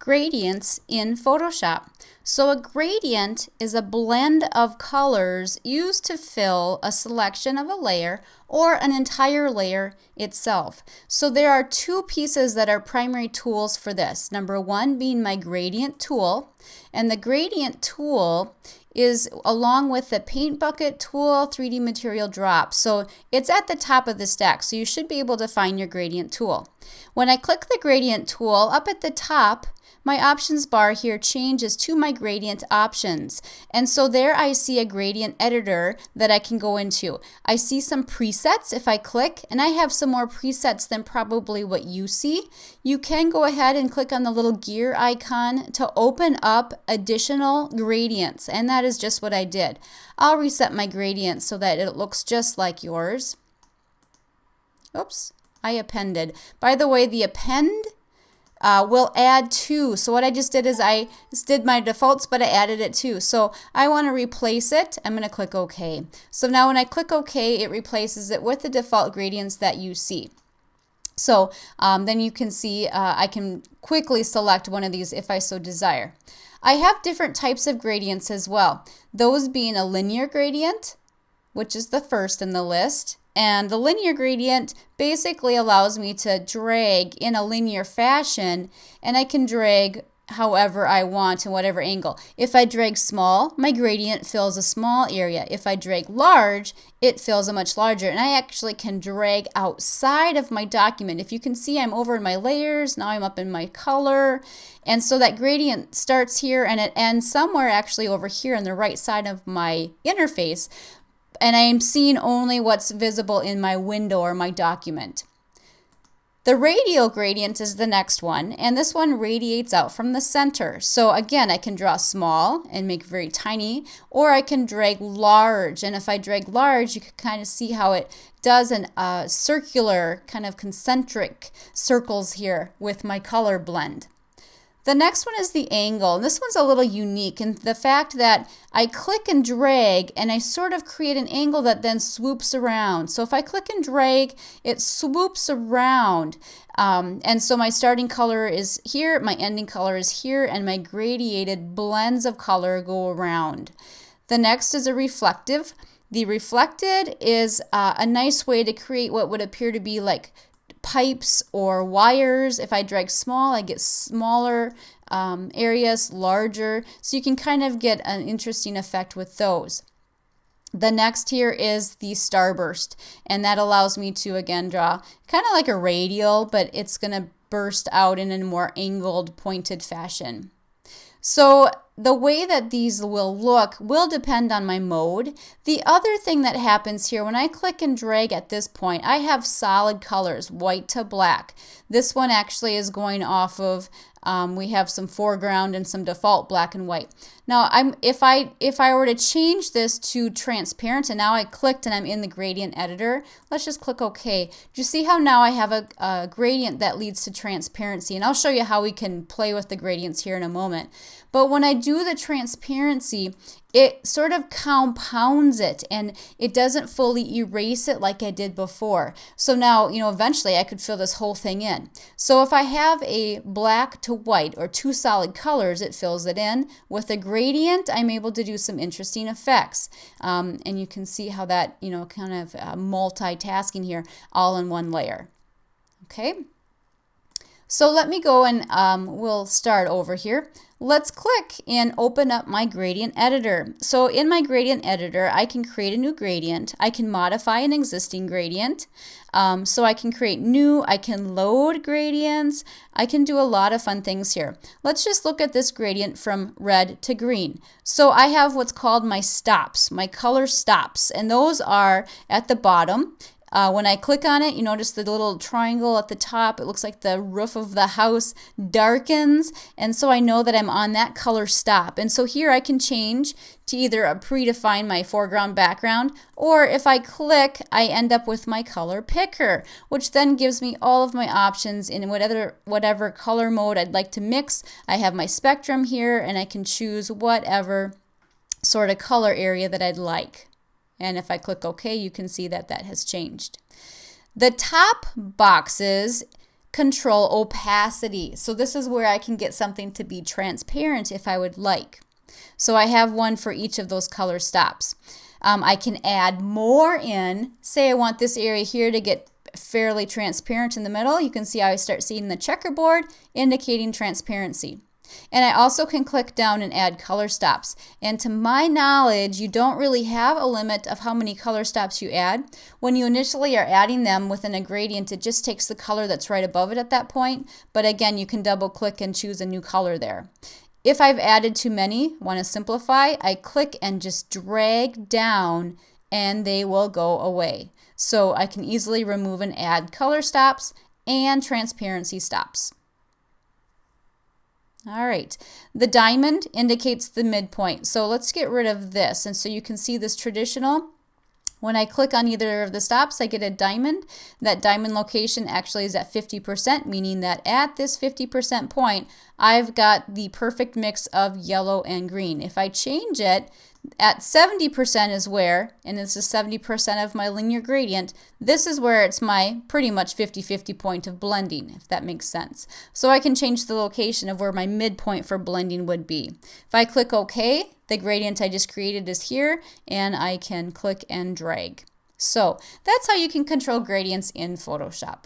gradients in Photoshop. So a gradient is a blend of colors used to fill a selection of a layer or an entire layer itself. So there are two pieces that are primary tools for this. Number one being my gradient tool, and the gradient tool is along with the paint bucket tool, 3D material drop. So it's at the top of the stack, so you should be able to find your gradient tool. When I click the gradient tool, up at the top, my options bar here changes to my gradient options. And so there I see a gradient editor that I can go into. I see some presets if I click, and I have some more presets than probably what you see. You can go ahead and click on the little gear icon to open up additional gradients, and that is just what I did. I'll reset my gradient so that it looks just like yours. Oops, I appended. By the way, the append will add two. So what I just did is I just did my defaults, but I added it too. So I want to replace it. I'm going to click OK. So now when I click OK, it replaces it with the default gradients that you see. So then you can see I can quickly select one of these if I so desire. I have different types of gradients as well. Those being a linear gradient, which is the first in the list. And the linear gradient basically allows me to drag in a linear fashion, and I can drag however I want in whatever angle. If I drag small, my gradient fills a small area. If I drag large, it fills a much larger. And I actually can drag outside of my document. If you can see, I'm over in my layers. Now I'm up in my color. And so that gradient starts here and it ends somewhere actually over here on the right side of my interface. And I am seeing only what's visible in my window or my document. The radial gradient is the next one, and this one radiates out from the center. So again, I can draw small and make very tiny, or I can drag large. And if I drag large, you can kind of see how it does an circular, kind of concentric circles here with my color blend. The next one is the angle, and this one's a little unique in the fact that I click and drag and I sort of create an angle that then swoops around. So if I click and drag, it swoops around. And so my starting color is here, my ending color is here, and my gradiated blends of color go around. The next is a reflective. The reflected is a nice way to create what would appear to be like pipes or wires. If I drag small, I get smaller areas, larger. So you can kind of get an interesting effect with those. The next here is the starburst, and that allows me to again draw kind of like a radial, but it's going to burst out in a more angled, pointed fashion. So the way that these will look will depend on my mode. The other thing that happens here, when I click and drag at this point, I have solid colors, white to black. This one actually is going off of, we have some foreground and some default black and white. Now, if I were to change this to transparent, and now I clicked and I'm in the gradient editor, let's just click OK. Do you see how now I have a gradient that leads to transparency? And I'll show you how we can play with the gradients here in a moment. But when I do the transparency, it sort of compounds it and it doesn't fully erase it like I did before. So now, eventually I could fill this whole thing in. So if I have a black to white or two solid colors, it fills it in. With a gradient, I'm able to do some interesting effects. And you can see how that, kind of multitasking here all in one layer. Okay. So let me go and we'll start over here. Let's click and open up my gradient editor. So in my gradient editor, I can create a new gradient. I can modify an existing gradient. So I can create new, I can load gradients. I can do a lot of fun things here. Let's just look at this gradient from red to green. So I have what's called my stops, my color stops, and those are at the bottom. When I click on it, you notice the little triangle at the top. It looks like the roof of the house darkens, and so I know that I'm on that color stop. And so here I can change to either predefine my foreground background, or if I click, I end up with my color picker, which then gives me all of my options in whatever color mode I'd like to mix. I have my spectrum here, and I can choose whatever sort of color area that I'd like. And if I click OK, you can see that that has changed. The top boxes control opacity. So this is where I can get something to be transparent if I would like. So I have one for each of those color stops. I can add more in. Say I want this area here to get fairly transparent in the middle. You can see how I start seeing the checkerboard indicating transparency. And I also can click down and add color stops. And to my knowledge, you don't really have a limit of how many color stops you add. When you initially are adding them within a gradient, it just takes the color that's right above it at that point. But again, you can double click and choose a new color there. If I've added too many, want to simplify, I click and just drag down and they will go away. So I can easily remove and add color stops and transparency stops. All right, the diamond indicates the midpoint. So let's get rid of this. And so you can see this traditional. When I click on either of the stops, I get a diamond. That diamond location actually is at 50%, meaning that at this 50% point, I've got the perfect mix of yellow and green. If I change it, at 70% is where, and this is 70% of my linear gradient, this is where it's my pretty much 50-50 point of blending, if that makes sense. So I can change the location of where my midpoint for blending would be. If I click OK, the gradient I just created is here, and I can click and drag. So that's how you can control gradients in Photoshop.